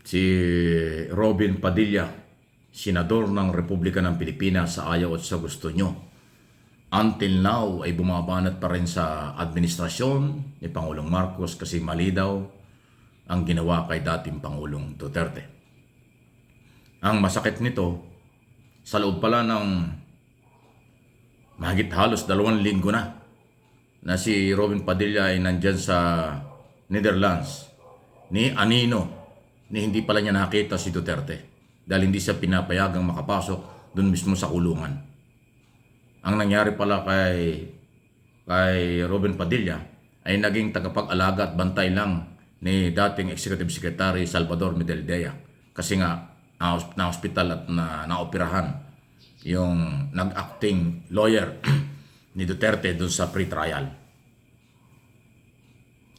si Robin Padilla, senador ng Republika ng Pilipinas sa ayaw at sa gusto nyo. Until now ay bumabanat pa rin sa administrasyon ni Pangulong Marcos kasi mali daw ang ginawa kay dating Pangulong Duterte. Ang masakit nito, sa loob pala ng mahigit halos 2 linggo na si Robin Padilla ay nandyan sa Netherlands ni Anino, ni hindi pala niya nakita si Duterte dahil hindi siya pinapayagang makapasok doon mismo sa kulungan. Ang nangyari pala kay Robin Padilla ay naging tagapag-alaga at bantay lang ni dating Executive Secretary Salvador Medaldea kasi nga na-hospital at naoperahan yung nag-acting lawyer ni Duterte doon sa pre-trial.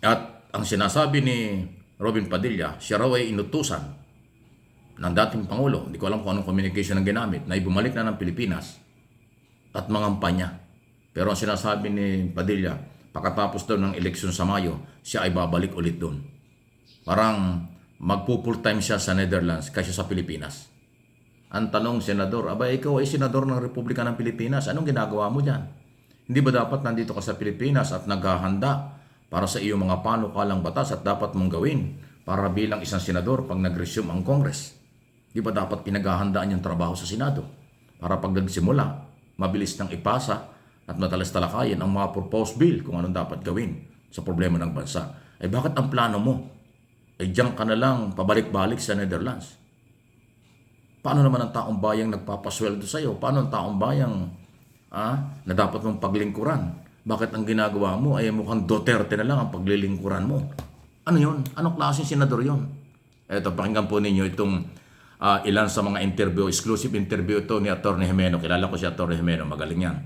At ang sinasabi ni Robin Padilla, siya raw ay inutusan ng dating Pangulo, hindi ko alam kung anong communication ang ginamit, na ibumalik na ng Pilipinas at mangampanya. Pero ang sinasabi ni Padilla, pagkatapos daw ng eleksyon sa Mayo, siya ay babalik ulit doon. Parang magpo-full time siya sa Netherlands kaysa sa Pilipinas. Ang tanong, Senador, ikaw ay Senador ng Republika ng Pilipinas, anong ginagawa mo dyan? Hindi ba dapat nandito ka sa Pilipinas at naghahanda para sa iyong mga panukalang batas at dapat mong gawin para bilang isang senador pag nag-resume ang Congress? Di ba dapat pinaghahandaan yung trabaho sa Senado para pag nagsimula, mabilis nang ipasa at madalas talakayin ang mga proposed bill kung anong dapat gawin sa problema ng bansa? Bakit ang plano mo? Diyan ka na lang pabalik-balik sa Netherlands. Paano naman ang taong bayang nagpapasweldo sa iyo? Paano ang taong bayang na dapat mong paglingkuran? Bakit ang ginagawa mo ay mukhang Duterte na lang ang paglilingkuran mo? Ano yun? Anong klaseng senador yun? Eto, pakinggan po ninyo itong ilan sa mga interview, exclusive interview ito ni Atty. Jimeno. Kilala ko si Atty. Jimeno, magaling yan.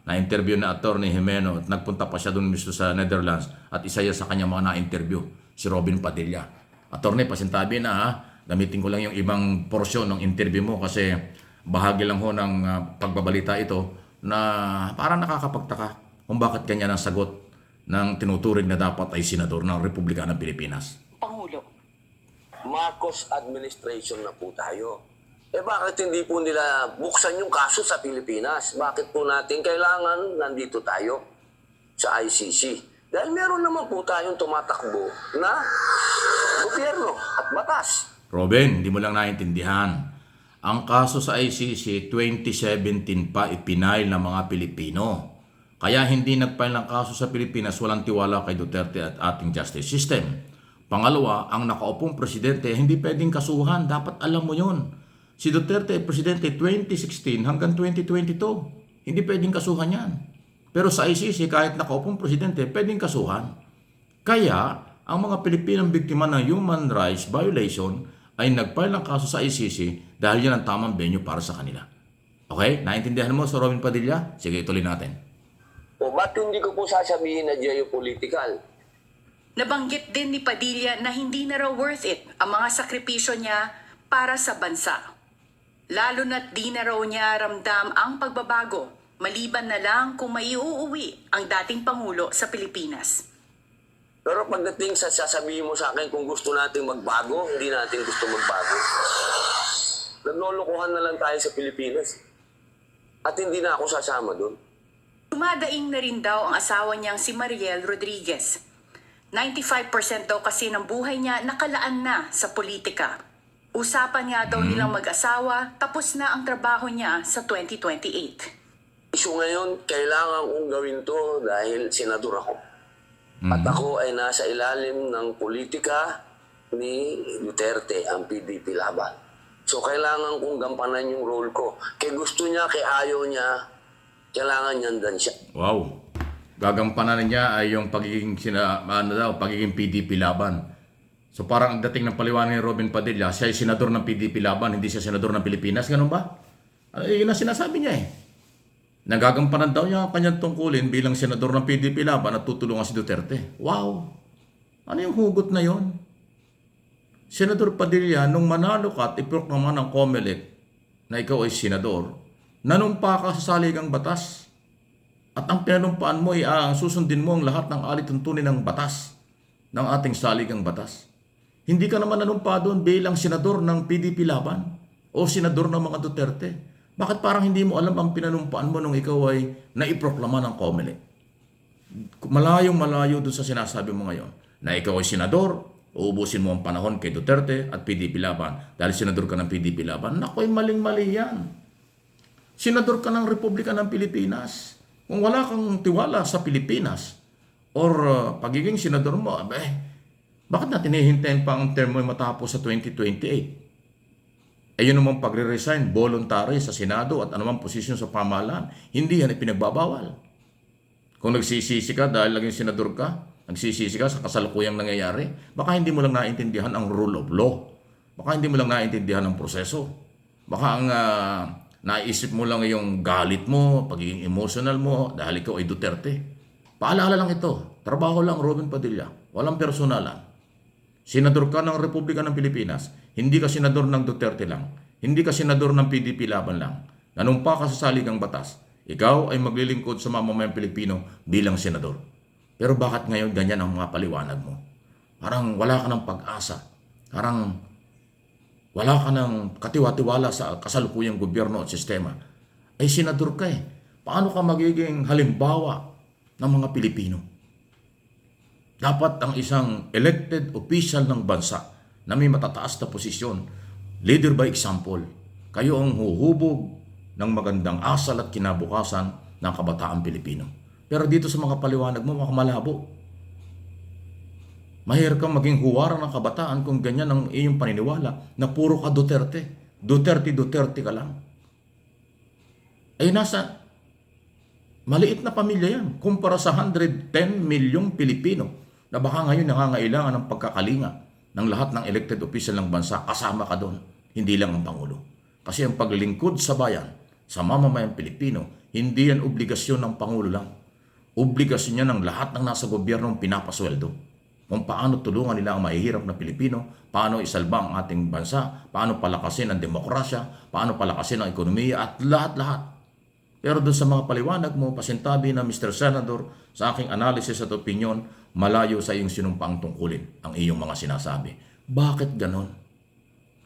Na-interview na Atty. Jimeno at nagpunta pa siya doon mismo sa Netherlands at isa yan sa kanya mga na-interview, si Robin Padilla. Atty., pasintabi na gamitin ko lang yung ibang porsyon ng interview mo kasi bahagi lang ho ng pagbabalita ito na parang nakakapagtaka kung bakit ganyan ang sagot ng tinuturing na dapat ay senador ng Republika ng Pilipinas. Pangulo, Marcos administration na po tayo. Bakit hindi po nila buksan yung kaso sa Pilipinas? Bakit po natin kailangan nandito tayo sa ICC? Dahil meron naman po tayong tumatakbo na gobyerno at batas. Robin, hindi mo lang naintindihan. Ang kaso sa ICC 2017 pa ipinail ng mga Pilipino. Kaya hindi nagpail ng kaso sa Pilipinas, walang tiwala kay Duterte at ating justice system. Pangalawa, ang nakaupong presidente hindi pwedeng kasuhan. Dapat alam mo yun. Si Duterte ay presidente 2016 hanggang 2022. Hindi pwedeng kasuhan yan. Pero sa ICC, kahit nakaupong presidente, pwedeng kasuhan. Kaya, ang mga Pilipinong biktima ng human rights violation ay nagfile ng kaso sa ICC dahil yan ang tamang venue para sa kanila. Okay? Naintindihan mo sa Robin Padilla? Sige, ituloy natin. Ba't hindi ko po sasabihin na geopolitical? Nabanggit din ni Padilla na hindi na raw worth it ang mga sakripisyo niya para sa bansa. Lalo na't di na raw niya ramdam ang pagbabago, maliban na lang kung maiuuwi ang dating Pangulo sa Pilipinas. Pero pagdating sa sasabihin mo sa akin kung gusto natin magbago, hindi natin gusto magbago. Naglolokohan na lang tayo sa Pilipinas. At hindi na ako sasama doon. Dumadaing na rin daw ang asawa niyang si Mariel Rodriguez. 95% daw kasi ng buhay niya nakalaan na sa politika. Usapan nga daw nilang mag-asawa, tapos na ang trabaho niya sa 2028. So ngayon, kailangan kong gawin to dahil senador ako. At ako ay nasa ilalim ng politika ni Duterte, ang PDP laban. So kailangan kong gampanan yung role ko. Kaya gusto niya, kaya ayaw niya, kailangan niyandan siya. Wow. Gagampanan niya ay yung pagiging pagiging PDP laban. So parang ang dating ng paliwanag ni Robin Padilla, siya ay senador ng PDP laban, hindi siya senador ng Pilipinas. Ganun ba? Yun ang sinasabi niya eh. Nagagampanan daw niya ang kanyang tungkulin bilang senador ng PDP laban at tutulungan si Duterte. Wow! Ano yung hugot na yon? Senador Padilla, nung manalo ka at iproklama ng COMELEC na ikaw ay senador, nanumpa ka sa saligang batas. At ang pinanumpaan mo ay susundin mo ang lahat ng alituntunin ng batas, ng ating saligang batas. Hindi ka naman nanumpa doon bilang senador ng PDP Laban o senador ng mga Duterte. Bakit parang hindi mo alam ang pinanumpaan mo nung ikaw ay naiproklama ng COMELEC? Malayong malayo doon sa sinasabi mo ngayon na ikaw ay senador, uubusin mo ang panahon kay Duterte at PDP Laban dahil senador ka ng PDP Laban. Naku, maling-mali yan. Senador ka ng Republika ng Pilipinas. Kung wala kang tiwala sa Pilipinas or pagiging senador mo, bakit natin hihintayin pa ang term mo matapos sa 2028? Yun namang pagre-resign, voluntary sa Senado at anumang posisyon sa pamahalaan, hindi yan ipinagbabawal. Kung nagsisisi ka dahil naging senador ka, nagsisisi ka sa kasalukuyang nangyayari, baka hindi mo lang naintindihan ang rule of law. Baka hindi mo lang naintindihan ang proseso. Baka ang naisip mo lang yung galit mo, pagiging emotional mo dahil ikaw ay Duterte. Paalala lang ito, trabaho lang Robin Padilla, walang personalan. Senador ka ng Republika ng Pilipinas, hindi ka senador ng Duterte lang, hindi ka senador ng PDP Laban lang. Nanumpa ka sa saligang batas, ikaw ay maglilingkod sa mamamayang Pilipino bilang senador. Pero bakit ngayon ganyan ang mga paliwanag mo? Parang wala ka ng pag-asa, parang wala ka ng katiwa-tiwala sa kasalukuyang gobyerno at sistema. Ay senador ka eh. Paano ka magiging halimbawa ng mga Pilipino? Dapat ang isang elected official ng bansa na may matataas na posisyon, leader by example, kayo ang huhubog ng magandang asal at kinabukasan ng kabataan Pilipino. Pero dito sa mga paliwanag mo, malabo. Mahirap kang maging huwaran ng kabataan kung ganyan ang iyong paniniwala na puro ka Duterte. Duterte ka lang. Ay nasa maliit na pamilya yan kumpara sa 110 milyong Pilipino na baka ngayon nangangailangan ng pagkakalinga ng lahat ng elected official ng bansa, kasama ka doon, hindi lang ang Pangulo. Kasi ang paglingkod sa bayan, sa mamamayang Pilipino, hindi yan obligasyon ng Pangulo lang. Obligasyon yan ng lahat ng nasa gobyernong pinapasweldo. Kung paano tulungan nila ang mahihirap na Pilipino, paano isalba ang ating bansa, paano palakasin ang demokrasya, paano palakasin ang ekonomiya at lahat-lahat. Pero doon sa mga paliwanag mo, pasintabi na Mr. Senator, sa aking analysis at opinion, malayo sa iyong sinumpaang tungkulin ang iyong mga sinasabi. Bakit ganon?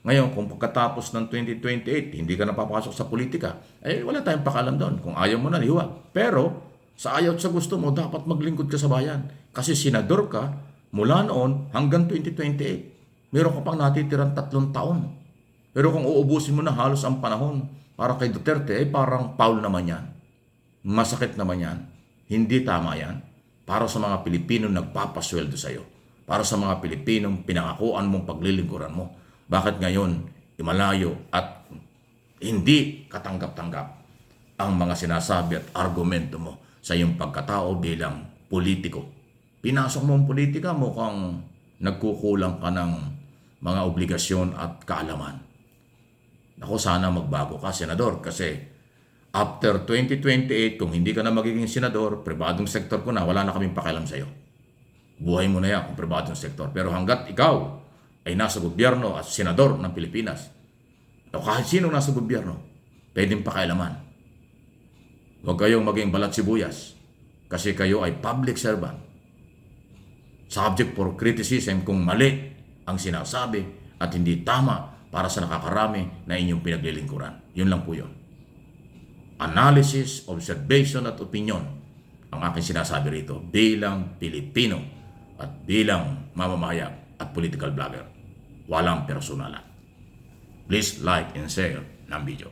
Ngayon, kung pagkatapos ng 2028, hindi ka napapasok sa politika, wala tayong pakalam doon. Kung ayaw mo na, liwag. Pero, sa ayaw at sa gusto mo, dapat maglingkod ka sa bayan. Kasi senador ka, mula noon hanggang 2028. Meron ka pang natitirang 3 taon. Pero kung uubusin mo na halos ang panahon para kay Duterte, parang foul naman yan. Masakit naman yan. Hindi tama yan. Para sa mga Pilipino nagpapasweldo sa iyo. Para sa mga Pilipinong pinangakuan mong paglilingkuran mo. Bakit ngayon, imalayo at hindi katanggap-tanggap ang mga sinasabi at argumento mo sa iyong pagkatao bilang politiko? Pinasok mo ang politika, mukhang nagkukulang ka ng mga obligasyon at kaalaman. Ako, sana magbago ka, senador, kasi after 2028, kung hindi ka na magiging senador, pribadong sektor ko na, wala na kaming pakialam sa iyo. Buhay mo na yan kung pribadong sektor. Pero hanggat ikaw ay nasa gobyerno at senador ng Pilipinas, o kahit sino nasa gobyerno, pwedeng pakialaman. Huwag kayong maging balat sibuyas kasi kayo ay public servant. Subject for criticism kung mali ang sinasabi at hindi tama para sa nakakarami na inyong pinaglilingkuran. Yun lang po yun. Analysis, observation at opinion ang aking sinasabi rito bilang Pilipino at bilang mamamahayag at political blogger. Walang personalan. Please like and share ng video.